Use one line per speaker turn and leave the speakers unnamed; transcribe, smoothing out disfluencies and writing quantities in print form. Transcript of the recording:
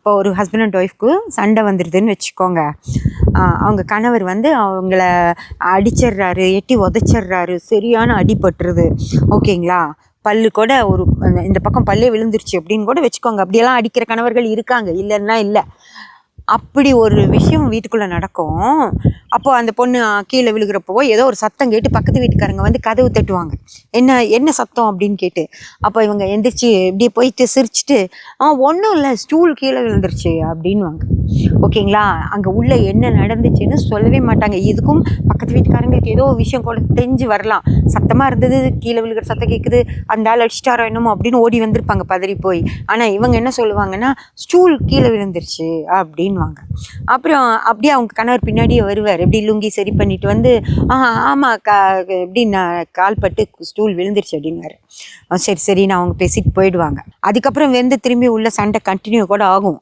இப்போ ஒரு husband and ஒய்ஃப்க்கு சண்டை வந்துடுதுன்னு வச்சுக்கோங்க. அவங்க கணவர் வந்து அவங்கள அடிச்சிடுறாரு, எட்டி உதைச்சிட்றாரு, சரியான அடிபட்டுருது. ஓகேங்களா? பல்லு கூட ஒரு இந்த பக்கம் பல்லே விழுந்துருச்சு அப்படின்னு கூட வச்சுக்கோங்க. அப்படியெல்லாம் அடிக்கிற கணவர்கள் இருக்காங்க, இல்லைன்னா இல்லை. அப்படி ஒரு விஷயம் வீட்டுக்குள்ளே நடக்கும். அப்போது அந்த பொண்ணு கீழே விழுகிறப்போ ஏதோ ஒரு சத்தம் கேட்டு பக்கத்து வீட்டுக்காரங்க வந்து கதவு தட்டுவாங்க. என்ன சத்தம் அப்படின்னு கேட்டு. அப்போ இவங்க எந்திரிச்சு இப்படியே போயிட்டு சிரிச்சுட்டு ஒன்றும் இல்லை, ஸ்டூல் கீழே விழுந்துருச்சு அப்படின்வாங்க. ஓகேங்களா? அங்கே உள்ள என்ன நடந்துச்சுன்னு சொல்லவே மாட்டாங்க. இதுக்கும் பக்கத்து வீட்டுக்காரங்களுக்கு ஏதோ விஷயம் கூட தெரிஞ்சு வரலாம். சத்தமாக இருந்தது, கீழே விழுகிற சத்தம் கேட்குது, அந்த ஆள் அடிச்சிட்டாரோ என்னமோ அப்படின்னு ஓடி வந்திருப்பாங்க பதறி போய். ஆனால் இவங்க என்ன சொல்லுவாங்கன்னா, ஸ்டூல் கீழே விழுந்துருச்சு அப்படின்வாங்க. அப்புறம் அப்படியே அவங்க கணவர் பின்னாடியே வருவார். எப்படி லுங்கி சரி பண்ணிட்டு வந்து ஆமாம் எப்படி நான் கால் பட்டு ஸ்டூல் விழுந்துருச்சு அப்படின்னாரு. சரி நான் அவங்க பேசிட்டு போயிடுவாங்க. அதுக்கப்புறம் திரும்பி உள்ள சண்டை கண்டினியூ கூட ஆகும்.